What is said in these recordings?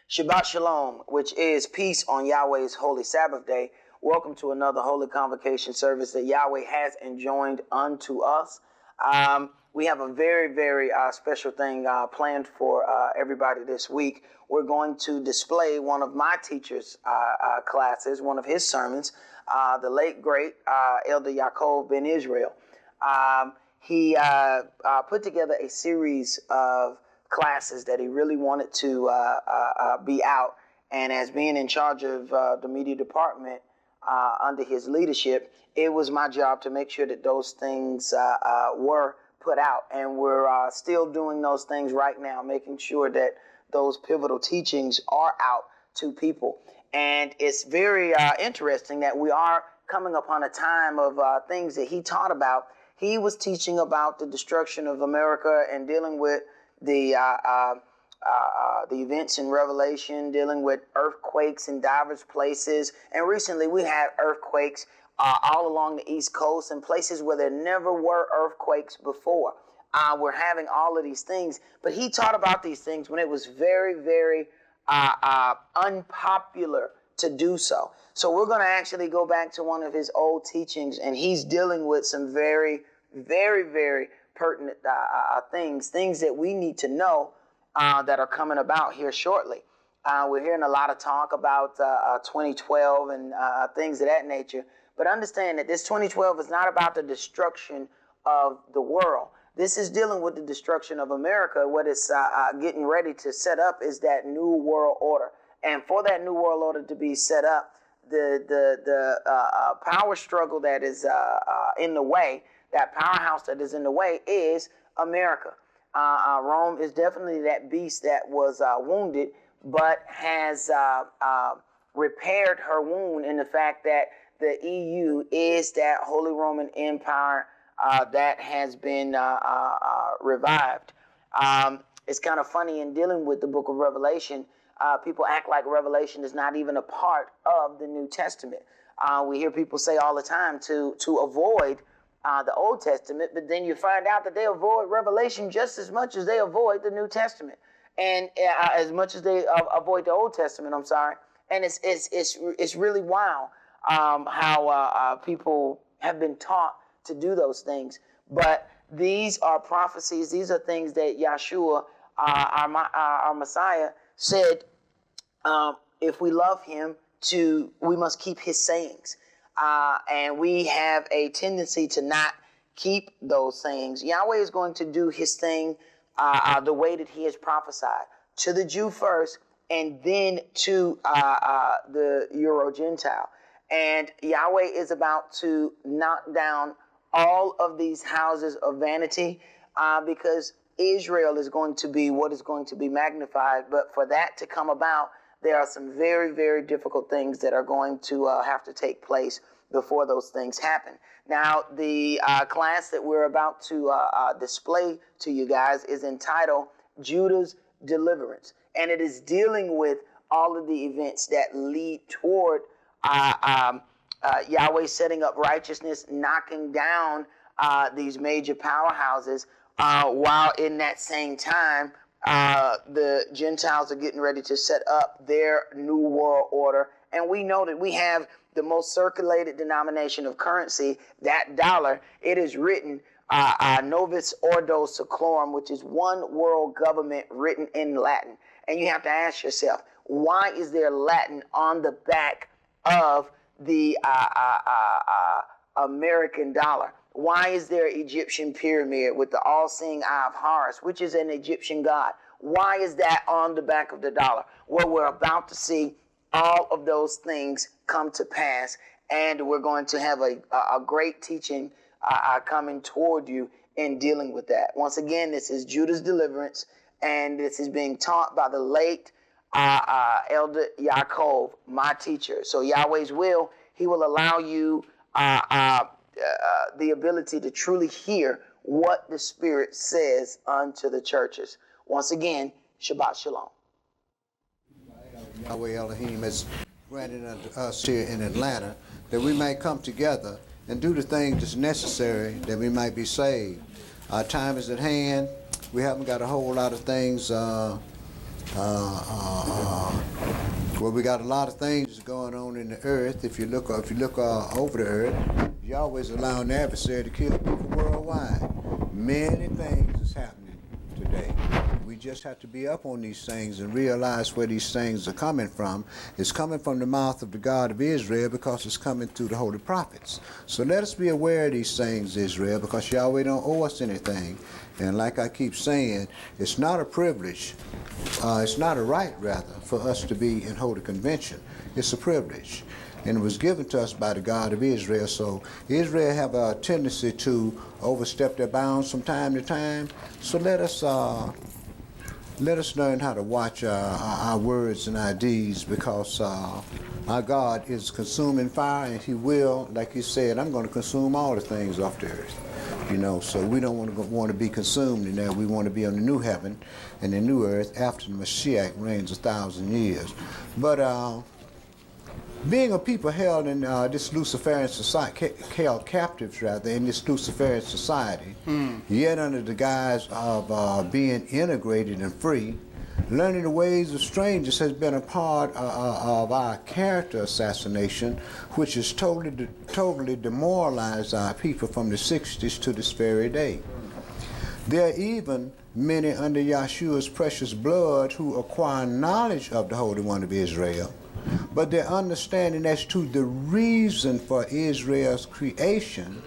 Shabbat Shalom, which is peace on Yahweh's holy Sabbath day. Welcome to another holy convocation service that Yahweh has enjoined unto us. We have a very special thing planned for everybody this week. We're going to display one of my teacher's classes, one of his sermons, the late, great Elder Yachov ben Israel. He put together a series of classes that he really wanted to be out, and as being in charge of the media department under his leadership, it was my job to make sure that those things were put out, and we're still doing those things right now, making sure that those pivotal teachings are out to people. And it's very interesting that we are coming upon a time of things that he taught about. He was teaching about the destruction of America and dealing with the events in Revelation, dealing with earthquakes in diverse places. And recently we had earthquakes all along the East Coast and places where there never were earthquakes before. We're having all of these things. But he taught about these things when it was very unpopular to do so. So we're going to actually go back to one of his old teachings, and he's dealing with some very pertinent things that we need to know that are coming about here shortly. We're hearing a lot of talk about 2012 and things of that nature, but understand that this 2012 is not about the destruction of the world. This is dealing with the destruction of America. What it's getting ready to set up is that new world order. And for that new world order to be set up, the power struggle that is in the way, that powerhouse that is in the way, is America. Rome is definitely that beast that was wounded, but has repaired her wound in the fact that the EU is that Holy Roman Empire that has been revived. It's kind of funny in dealing with the book of Revelation. People act like Revelation is not even a part of the New Testament. We hear people say all the time to avoid the Old Testament, but then you find out that they avoid Revelation just as much as they avoid the New Testament, and as much as they avoid the Old Testament. I'm sorry, and it's really wild how people have been taught to do those things. But these are prophecies. These are things that Yeshua, our Messiah, said. If we love him, we must keep his sayings. And we have a tendency to not keep those sayings. Yahweh is going to do his thing the way that he has prophesied, to the Jew first, and then to the Euro-Gentile. And Yahweh is about to knock down all of these houses of vanity because Israel is going to be what is going to be magnified. But for that to come about, there are some very difficult things that are going to have to take place before those things happen. Now, the class that we're about to display to you guys is entitled Judah's Deliverance. And it is dealing with all of the events that lead toward Yahweh setting up righteousness, knocking down these major powerhouses, while in that same time, the Gentiles are getting ready to set up their new world order. And we know that we have the most circulated denomination of currency, that dollar. It is written Novus Ordo Seclorum, which is one world government written in Latin. And you have to ask yourself, why is there Latin on the back of the American dollar? Why is there an Egyptian pyramid with the all-seeing eye of Horus, which is an Egyptian god? Why is that on the back of the dollar? Well, we're about to see all of those things come to pass, and we're going to have a great teaching coming toward you in dealing with that. Once again, this is Judah's Deliverance, and this is being taught by the late Elder Yachov, my teacher. So Yahweh's will, he will allow you the ability to truly hear what the Spirit says unto the churches. Once again, Shabbat Shalom. Yahweh Elohim has granted unto us here in Atlanta that we may come together and do the things that's necessary that we might be saved. Our time is at hand. We haven't got a whole lot of things Well, we got a lot of things going on in the earth. If you look over the earth, you're always allowing the adversary to kill people worldwide. Many things is happening today. We just have to be up on these things and realize where these things are coming from. It's coming from the mouth of the God of Israel because it's coming through the holy prophets. So let us be aware of these things, Israel, because Yahweh don't owe us anything. And like I keep saying, it's not a privilege, it's not a right, rather, for us to be in Holy Convention. It's a privilege. And it was given to us by the God of Israel. So Israel have a tendency to overstep their bounds from time to time. So let us learn how to watch our words and our deeds, because our God is consuming fire, and he will, like he said, I'm going to consume all the things off the earth. You know, so we don't want to be consumed in there. We want to be on the new heaven and the new earth after the Mashiach reigns 1,000 years. But being a people held in this Luciferian society, held captives rather, in this Luciferian society, yet under the guise of being integrated and free, learning the ways of strangers has been a part of our character assassination, which has totally demoralized our people from the 60s to this very day. There are even many under Yeshua's precious blood who acquire knowledge of the Holy One of Israel, but their understanding as to the reason for Israel's creation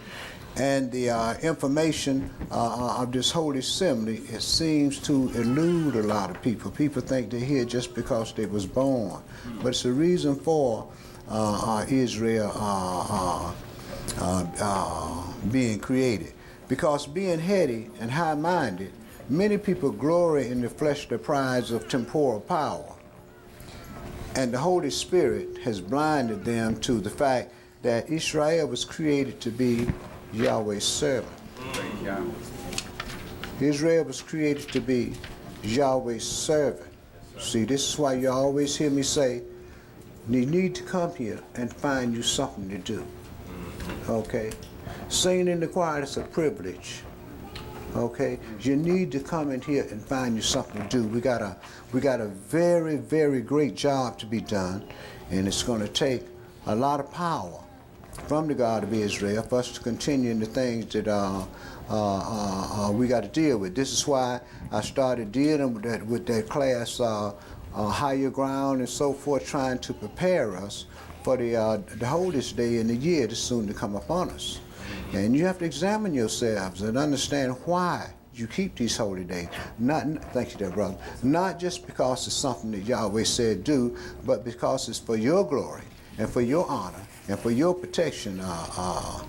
and the information of this holy assembly, it seems to elude a lot of people. People think they're here just because they was born, but it's a reason for Israel being created. Because being heady and high-minded, many people glory in the fleshly prize of temporal power, and the Holy Spirit has blinded them to the fact that Israel was created to be Yahweh's servant. Israel was created to be Yahweh's servant. See, this is why you always hear me say, you need to come here and find you something to do. Okay? Singing in the choir is a privilege. Okay? You need to come in here and find you something to do. We got a very, very great job to be done, and it's going to take a lot of power from the God of Israel for us to continue in the things that we got to deal with. This is why I started dealing with that class, Higher Ground and so forth, trying to prepare us for the holiest day in the year that's soon to come upon us. And you have to examine yourselves and understand why you keep these holy days. Thank you there, brother. Not just because it's something that Yahweh said do, but because it's for your glory and for your honor and for your protection that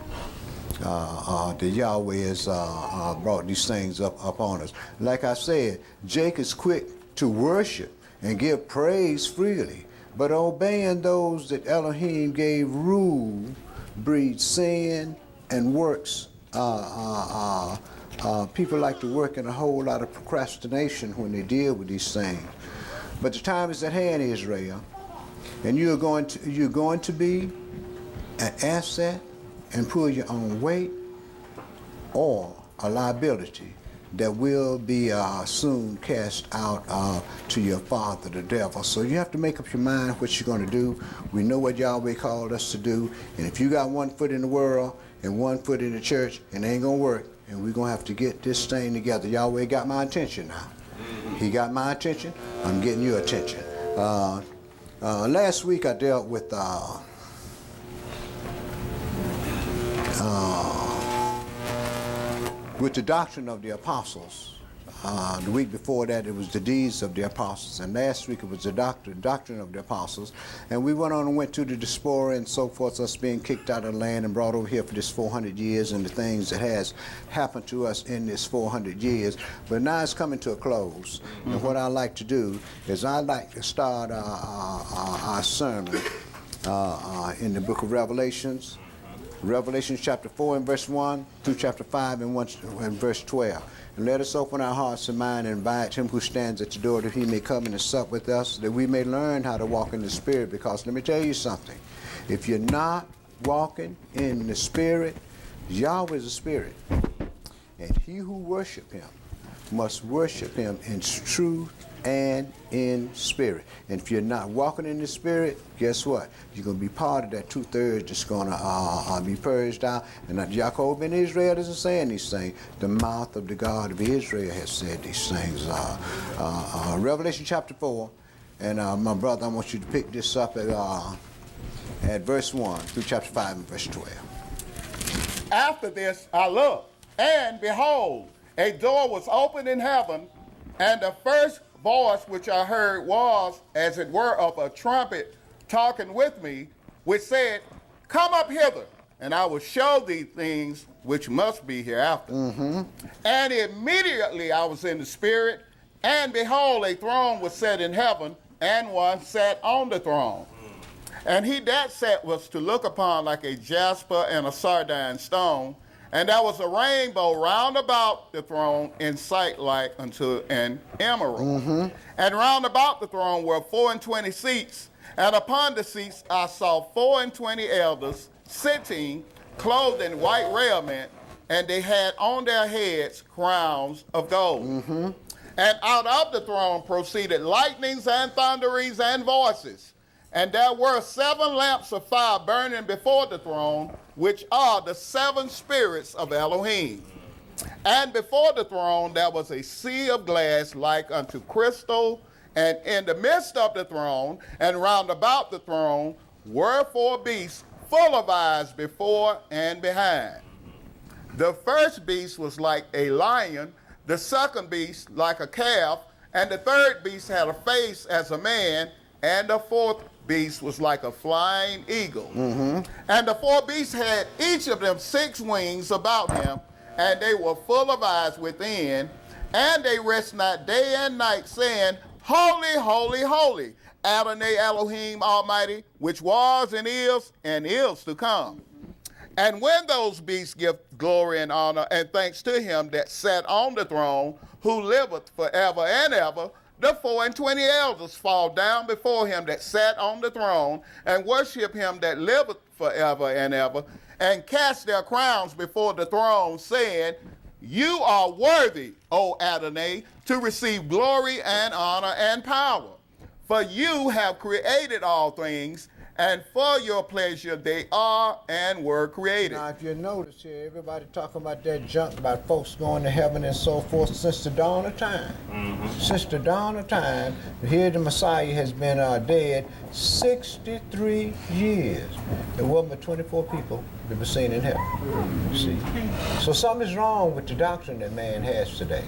Yahweh has brought these things upon us. Like I said, Jake is quick to worship and give praise freely, but obeying those that Elohim gave rule breeds sin and works. People like to work in a whole lot of procrastination when they deal with these things. But the time is at hand, Israel, and you're going to be an asset and pull your own weight, or a liability that will be soon cast out to your father, the devil. So you have to make up your mind what you're going to do. We know what Yahweh called us to do, and if you got one foot in the world and one foot in the church, it ain't going to work, and we're going to have to get this thing together. Yahweh got my attention now. He got my attention. I'm getting your attention. Last week I dealt with the doctrine of the apostles. The week before that it was the deeds of the apostles, and last week it was the doctrine of the apostles. And we went on and went to the diaspora and so forth, us being kicked out of the land and brought over here for this 400 years and the things that has happened to us in this 400 years. But now it's coming to a close. And what I like to do is I like to start our sermon in the book of Revelations. Revelation chapter 4 and verse 1 through chapter 5 and verse 12. And let us open our hearts and mind and invite him who stands at the door that he may come and sup with us, that we may learn how to walk in the Spirit. Because let me tell you something. If you're not walking in the Spirit, Yahweh is a Spirit. And he who worship him must worship him in truth and in spirit. And if you're not walking in the spirit, guess what? You're going to be part of that 2/3 that's going to be purged out. And Yachov ben Israel isn't saying these things. The mouth of the God of Israel has said these things. Revelation chapter 4. And my brother, I want you to pick this up at verse 1 through chapter 5 and verse 12. After this I looked, and behold, a door was opened in heaven, and the first voice which I heard was, as it were, of a trumpet talking with me, which said, Come up hither, and I will show thee things which must be hereafter. And immediately I was in the spirit, and behold, a throne was set in heaven, and one sat on the throne. And he that sat was to look upon like a jasper and a sardine stone, and there was a rainbow round about the throne in sight like unto an emerald. And round about the throne were 24 seats, and upon the seats I saw 24 elders sitting, clothed in white raiment, and they had on their heads crowns of gold. And out of the throne proceeded lightnings and thunderings and voices. And there were 7 lamps of fire burning before the throne, which are the 7 spirits of Elohim. And before the throne there was a sea of glass like unto crystal, and in the midst of the throne and round about the throne were 4 beasts full of eyes before and behind. The first beast was like a lion, the second beast like a calf, and the third beast had a face as a man, and the fourth beast was like a flying eagle. And the 4 beasts had each of them 6 wings about him, and they were full of eyes within, and they rest not day and night, saying, Holy, holy, holy, Adonai Elohim Almighty, which was and is to come. And when those beasts give glory and honor and thanks to him that sat on the throne, who liveth forever and ever, the 24 elders fall down before him that sat on the throne, and worship him that liveth forever and ever, and cast their crowns before the throne, saying, You are worthy, O Adonai, to receive glory and honor and power. For you have created all things, and for your pleasure they are and were created. Now, if you notice here, everybody talking about that junk, about folks going to heaven and so forth, since the dawn of time. Since the dawn of time, here the Messiah has been dead 63 years. There wasn't but 24 people that were seen in heaven. You see? So something is wrong with the doctrine that man has today.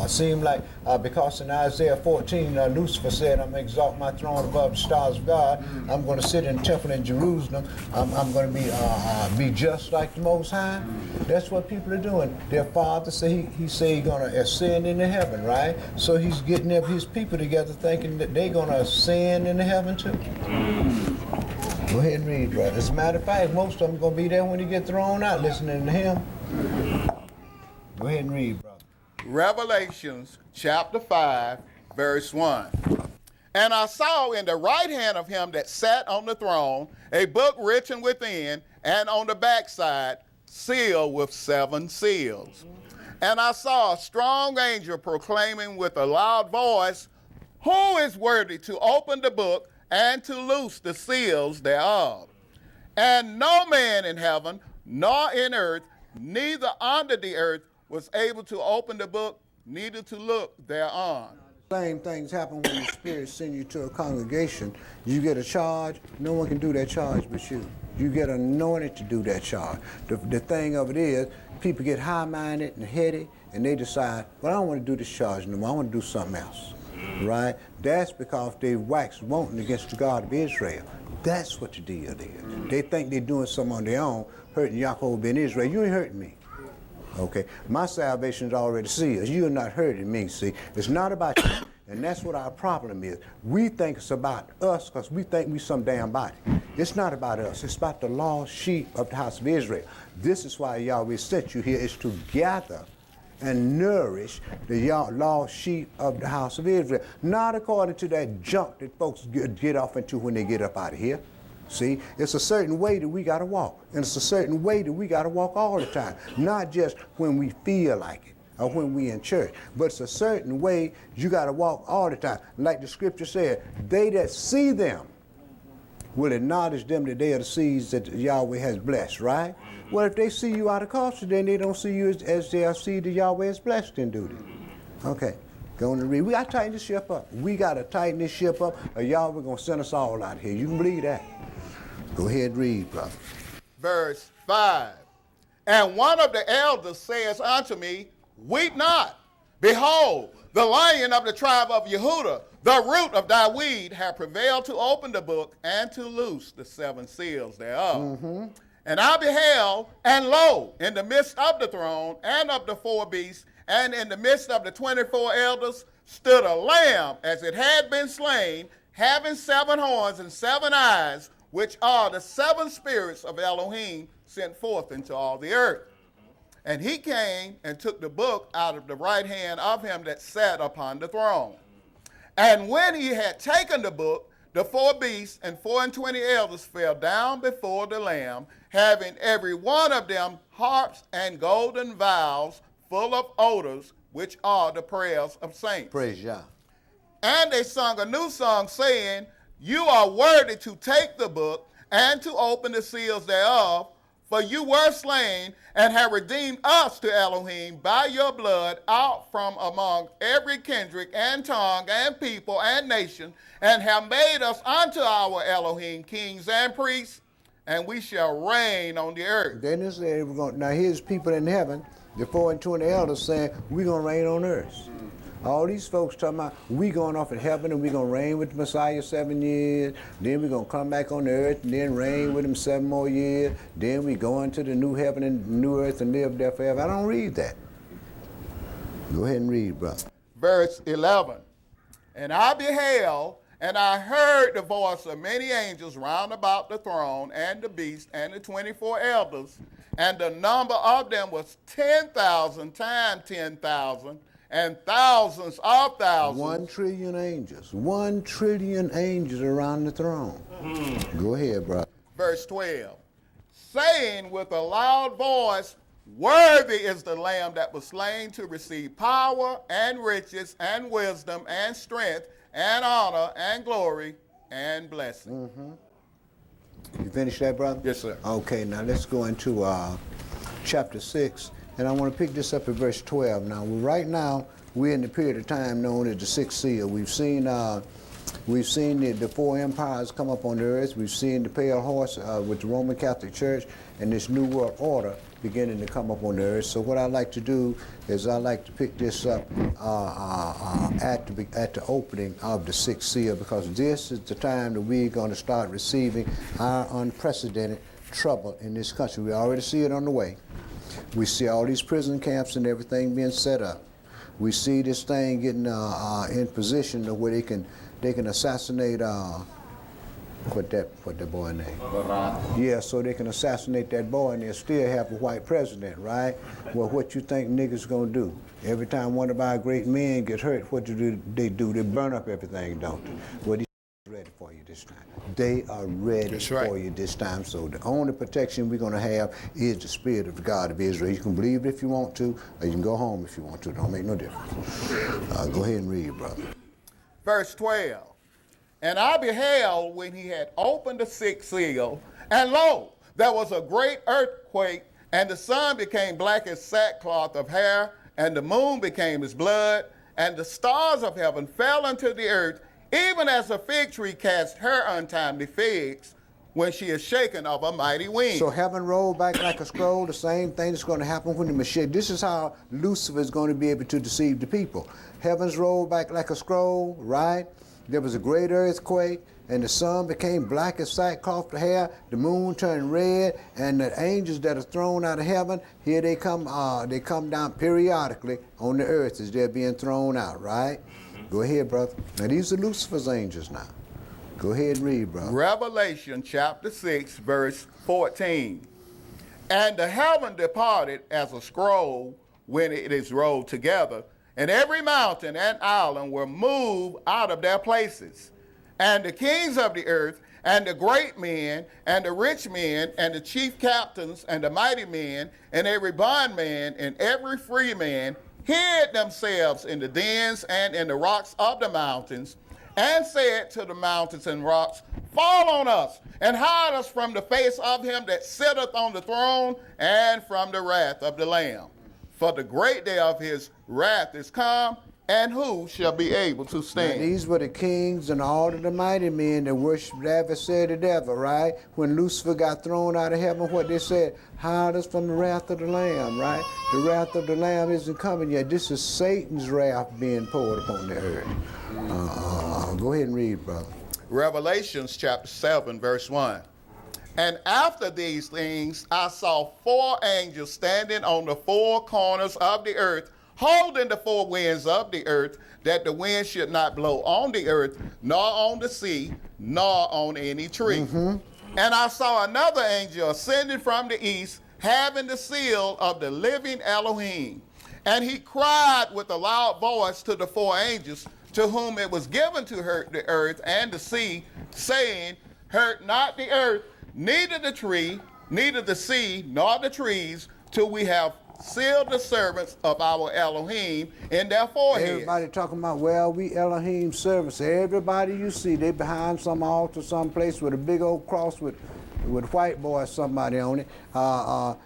Seem like because in Isaiah 14, Lucifer said, I'm going to exalt my throne above the stars of God. I'm going to sit in the temple in Jerusalem. I'm going to be just like the Most High. That's what people are doing. Their father say he say he's going to ascend into heaven, right? So he's getting his people together thinking that they're going to ascend into heaven too. Go ahead and read, brother. As a matter of fact, most of them are going to be there when he get thrown out listening to him. Go ahead and read, brother. Revelations chapter 5, verse 1. And I saw in the right hand of him that sat on the throne a book written within, and on the backside sealed with 7 seals. And I saw a strong angel proclaiming with a loud voice, Who is worthy to open the book and to loose the seals thereof? And no man in heaven, nor in earth, neither under the earth, was able to open the book, neither to look thereon. Same things happen when the Spirit sends you to a congregation. You get a charge, no one can do that charge but you. You get anointed to do that charge. The thing of it is, people get high-minded and heady, and they decide, well, I don't want to do this charge no more, I want to do something else, right? That's because they waxed wanting against the God of Israel. That's what the deal is. They think they're doing something on their own, hurting Yachov ben Israel. You ain't hurting me. Okay, my salvation is already sealed. You are not hurting me, see. It's not about you, and that's what our problem is. We think it's about us because we think we some damn body. It's not about us. It's about the lost sheep of the house of Israel. This is why Yahweh sent you here, is to gather and nourish the lost sheep of the house of Israel. Not according to that junk that folks get off into when they get up out of here. See, it's a certain way that we got to walk. And it's a certain way that we got to walk all the time. Not just when we feel like it. or when we in church. But it's a certain way you got to walk all the time. Like the scripture said, they that see them will acknowledge them that they are the seeds that Yahweh has blessed, right? Well, if they see you out of culture, then they don't see you as they are seed that Yahweh has blessed, then do they? Okay, go on and read. We got to tighten this ship up. We got to tighten this ship up, or Yahweh going to send us all out here. You can believe that. Go ahead and read, brother. Verse 5. And one of the elders says unto me, weep not. Behold, the Lion of the tribe of Yehudah, the root of David, hath prevailed to open the book and to loose the 7 seals thereof. And I beheld, and lo, in the midst of the throne and of the 4 beasts, and in the midst of the 24 elders, stood a lamb as it had been slain, having 7 horns and 7 eyes, which are the 7 spirits of Elohim sent forth into all the earth. And he came and took the book out of the right hand of him that sat upon the throne. And when he had taken the book, the 4 beasts and 24 elders fell down before the Lamb, having every one of them harps and golden vials full of odors, which are the prayers of saints. Praise Yah. And they sung a new song, saying, you are worthy to take the book and to open the seals thereof, for you were slain and have redeemed us to Elohim by your blood out from among every kindred and tongue and people and nation, and have made us unto our Elohim kings and priests, and we shall reign on the earth. Then it said, now here's people in heaven, the 24 elders saying, we're going to reign on earth. All these folks talking about, we going off in heaven and we going to reign with the Messiah 7 years, then we're going to come back on the earth and then reign with him 7 more years, then we go into the new heaven and new earth and live there forever. I don't read that. Go ahead and read, brother. Verse 11. And I beheld, and I heard the voice of many angels round about the throne and the beast and the 24 elders, and the number of them was 10,000 times 10,000, and thousands of thousands. 1 trillion angels. 1 trillion angels around the throne. Go ahead, brother. Verse 12. Saying with a loud voice, worthy is the Lamb that was slain to receive power and riches and wisdom and strength and honor and glory and blessing. You finished that, brother? Yes, sir. Okay, now let's go into chapter 6. And I want to pick this up at verse 12. Now, right now, we're in the period of time known as the 6th seal. We've seen the 4 empires come up on the earth. We've seen the pale horse with the Roman Catholic Church and this New World Order beginning to come up on the earth. So what I like to do is I like to pick this up at the opening of the 6th seal, because this is the time that we're going to start receiving our unprecedented trouble in this country. We already see it on the way. We see all these prison camps and everything being set up. We see this thing getting in position to where they can assassinate what that boy name? Yeah, so they can assassinate that boy and they'll still have a white president, right? Well, what you think niggas gonna do? Every time one of our great men gets hurt, what do? They burn up everything, don't they? Well, these ready for you this time. They are ready for you this time. So the only protection we're going to have is the Spirit of the God of Israel. You can believe it if you want to, or you can go home if you want to. Don't make no difference. Go ahead and read, brother. Verse 12. And I beheld when he had opened the 6th seal, and lo, there was a great earthquake, and the sun became black as sackcloth of hair, and the moon became as blood, and the stars of heaven fell unto the earth, even as a fig tree casts her untimely figs when she is shaken of a mighty wind. So heaven rolled back like a scroll, the same thing that's going to happen when the Mashiach. This is how Lucifer is going to be able to deceive the people. Heavens rolled back like a scroll, right? There was a great earthquake, and the sun became black as sackcloth of hair, the moon turned red, and the angels that are thrown out of heaven, here they come down periodically on the earth as they're being thrown out, right? Go ahead, brother. Now, these are Lucifer's angels now. Go ahead and read, brother. Revelation chapter 6, verse 14. And the heaven departed as a scroll when it is rolled together, and every mountain and island were moved out of their places. And the kings of the earth, and the great men, and the rich men, and the chief captains, and the mighty men, and every bondman, and every free man, hid themselves in the dens and in the rocks of the mountains, and said to the mountains and rocks, fall on us, and hide us from the face of him that sitteth on the throne, and from the wrath of the Lamb. For the great day of his wrath is come, and who shall be able to stand? Now, these were the kings and all of the mighty men that worshiped the adversary of the devil, right? When Lucifer got thrown out of heaven, what they said, hide us from the wrath of the Lamb, right? The wrath of the Lamb isn't coming yet. This is Satan's wrath being poured upon the earth. Go ahead and read, brother. Revelations chapter 7, verse 1. And after these things, I saw 4 angels standing on the 4 corners of the earth, holding the 4 winds of the earth, that the wind should not blow on the earth, nor on the sea, nor on any tree. And I saw another angel ascending from the east, having the seal of the living Elohim. And he cried with a loud voice to the 4 angels, to whom it was given to hurt the earth and the sea, saying, hurt not the earth, neither the tree, neither the sea, nor the trees, till we have sealed the servants of our Elohim in their foreheads. Everybody talking about, well, we Elohim servants. Everybody you see, they behind some altar someplace with a big old cross with white boy or somebody on it.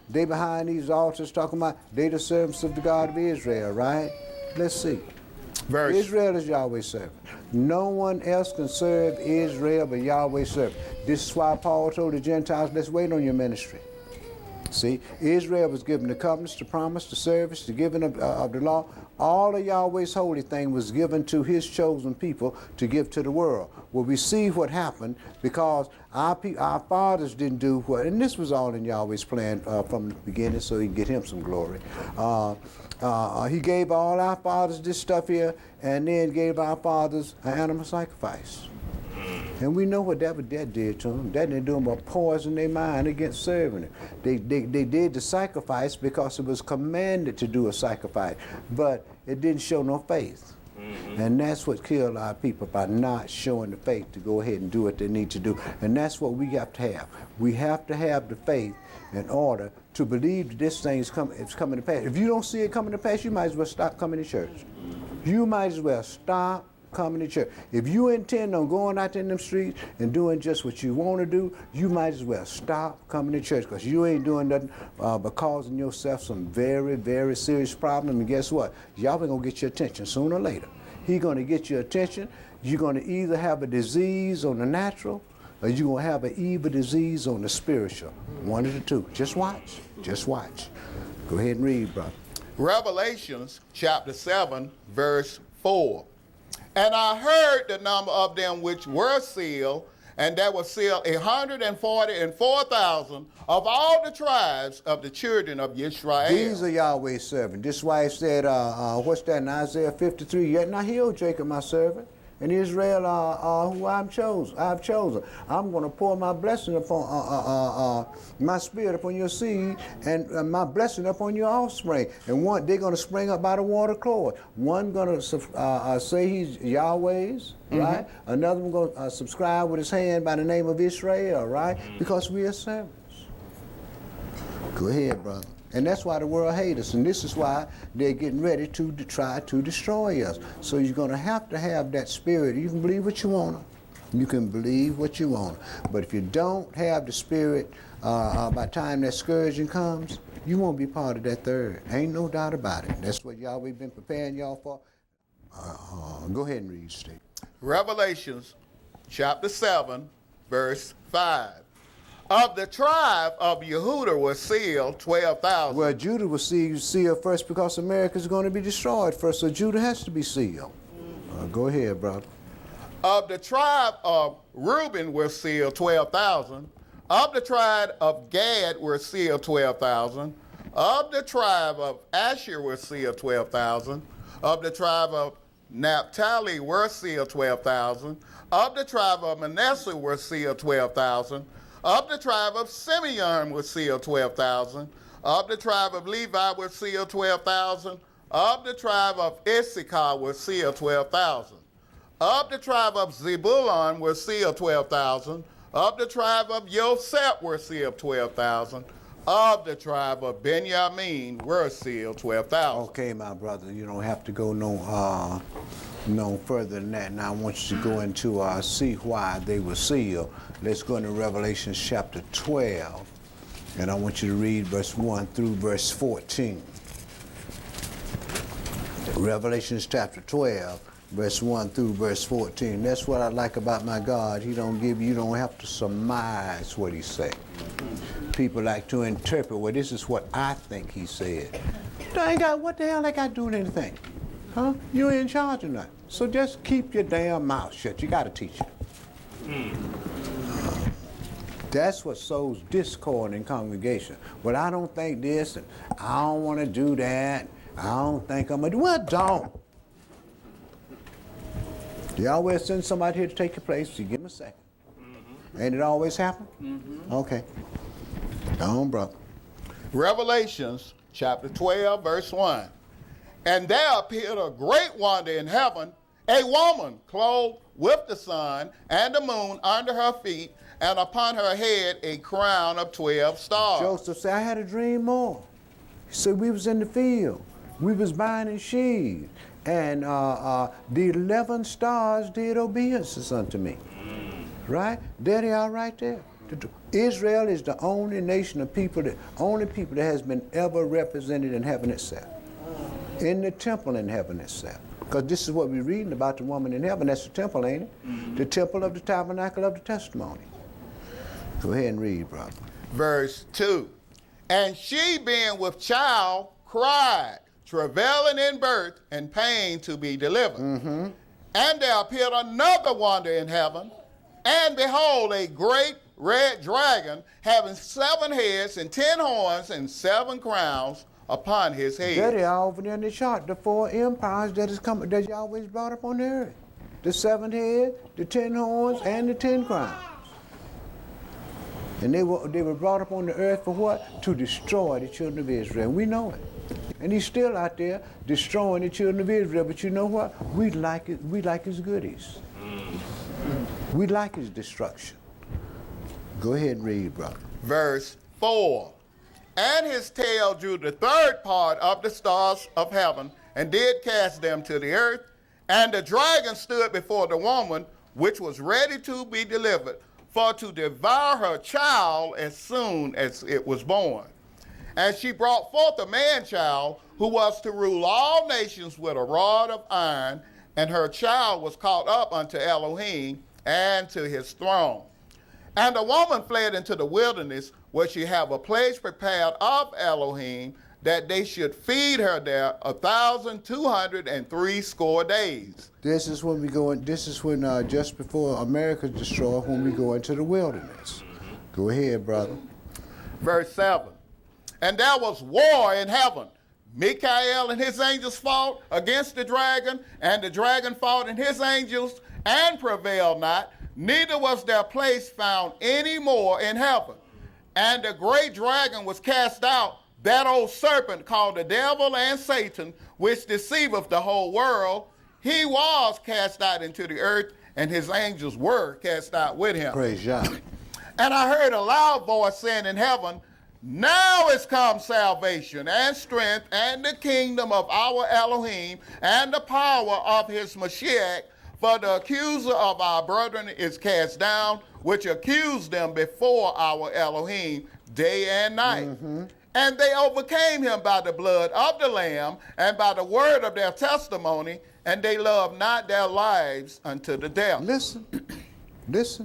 They behind these altars talking about they the servants of the God of Israel, right? Let's see. Israel is Yahweh's servant. No one else can serve Israel but Yahweh's servant. This is why Paul told the Gentiles, let's wait on your ministry. See, Israel was given the covenants, the promise, the service, the giving of the law. All of Yahweh's holy thing was given to his chosen people to give to the world. Well, we see what happened because our fathers didn't do what, and this was all in Yahweh's plan from the beginning so he could get him some glory. He gave all our fathers this stuff here and then gave our fathers an animal sacrifice. And we know what that did to them. That didn't do them but poison their mind against serving him. They did the sacrifice because it was commanded to do a sacrifice, but it didn't show no faith. And that's what killed our people, by not showing the faith to go ahead and do what they need to do. And that's what we have to have. We have to have the faith in order to believe that this thing is coming to pass. If you don't see it coming to pass, you might as well stop coming to church. You might as well stop coming to church. If you intend on going out in them streets and doing just what you want to do, you might as well stop coming to church, because you ain't doing nothing but causing yourself some very, very serious problem. And guess what? Yahweh gonna get your attention sooner or later. He gonna get your attention. You're gonna either have a disease on the natural, or you're gonna have an evil disease on the spiritual. One of the two. Just watch. Just watch. Go ahead and read, brother. Revelations chapter 7, verse 4. And I heard the number of them which were sealed, and there were sealed 144,000 of all the tribes of the children of Israel. These are Yahweh's servants. This is why he said, what's that in Isaiah 53? Yet not heal Jacob my servant, and Israel who I've chosen. I'm going to pour my blessing upon my spirit upon your seed, and my blessing upon your offspring. And one, they're going to spring up by the water cord. One going to say he's Yahweh's, right? Another one going to subscribe with his hand by the name of Israel, right? Because we are servants. Go ahead, brother. And that's why the world hates us, and this is why they're getting ready to try to destroy us. So you're going to have that spirit. You can believe what you want. You can believe what you want. But if you don't have the spirit, by the time that scourging comes, you won't be part of that third. Ain't no doubt about it. That's what Yahweh been preparing y'all for. Go ahead and read, Steve. Revelations chapter 7, verse 5. Of the tribe of Yehudah was sealed 12,000. Well, Judah was sealed first because America's going to be destroyed first, so Judah has to be sealed. Go ahead, brother. Of the tribe of Reuben were sealed 12,000. Of the tribe of Gad were sealed 12,000. Of the tribe of Asher were sealed 12,000. Of the tribe of Naphtali were sealed 12,000. Of the tribe of Manasseh were sealed 12,000. Of the tribe of Simeon were sealed 12,000. Of the tribe of Levi were sealed 12,000. Of the tribe of Issachar were sealed 12,000. Of the tribe of Zebulun were sealed 12,000. Of the tribe of Yosef were sealed 12,000. of the tribe of Benjamin were sealed 12,000. Okay, my brother, you don't have to go no further than that. Now I want you to go into see why they were sealed. Let's go into Revelation chapter 12, and I want you to read verse 1 through verse 14. Revelation chapter 12, verse 1 through verse 14. That's what I like about my God. You don't have to surmise what he said. People like to interpret, well, this is what I think he said. What the hell I got to do with anything? Huh? You ain't in charge of nothing. So just keep your damn mouth shut. You got to teach it. That's what sows discord in congregation. Well, I don't think this, and I don't want to do that. I don't think I'm going to do it. Well, don't. You always send somebody here to take your place. You give them a second. Ain't it always happen? Okay. Go on, brother. Revelations chapter 12, verse 1. And there appeared a great wonder in heaven, a woman clothed with the sun and the moon under her feet, and upon her head a crown of 12 stars. Joseph said, I had a dream more. He said, we was in the field. We was binding sheaves. And the 11 stars did obedience unto me. Right? There they are right there. Israel is the only nation of people, only people that has been ever represented in heaven itself. In the temple in heaven itself. Because this is what we're reading about the woman in heaven. That's the temple, ain't it? The temple of the tabernacle of the testimony. Go ahead and read, brother. Verse 2. And she, being with child, cried, travailing in birth and pain to be delivered. And there appeared another wonder in heaven, and behold, a great red dragon, having 7 heads and 10 horns and 7 crowns upon his head. There they are over there in the chart, the 4 empires that you always brought up on the earth. The 7 heads, the 10 horns, and the 10 crowns. And they were brought up on the earth for what? To destroy the children of Israel. And we know it. And he's still out there destroying the children of Israel. But you know what? We like it. We like his goodies. We like his destruction. Go ahead and read, brother. Verse 4. And his tail drew the 3rd part of the stars of heaven, and did cast them to the earth. And the dragon stood before the woman, which was ready to be delivered, for to devour her child as soon as it was born. And she brought forth a man-child, who was to rule all nations with a rod of iron, and her child was caught up unto Elohim and to his throne. And the woman fled into the wilderness, where she have a place prepared of Elohim, that they should feed her there 1,260 days. This is when we go in, this is when just before America's destroyed, when we go into the wilderness. Go ahead, brother. Verse 7. And there was war in heaven. Michael and his angels fought against the dragon, and the dragon fought and his angels, and prevailed not. Neither was their place found any more in heaven. And the great dragon was cast out, that old serpent called the devil and Satan, which deceiveth the whole world. He was cast out into the earth, and his angels were cast out with him. Praise God. And I heard a loud voice saying in heaven, now is come salvation and strength and the kingdom of our Elohim and the power of his Mashiach, for the accuser of our brethren is cast down, which accused them before our Elohim day and night. And they overcame him by the blood of the Lamb and by the word of their testimony, and they loved not their lives unto the death. Listen, listen.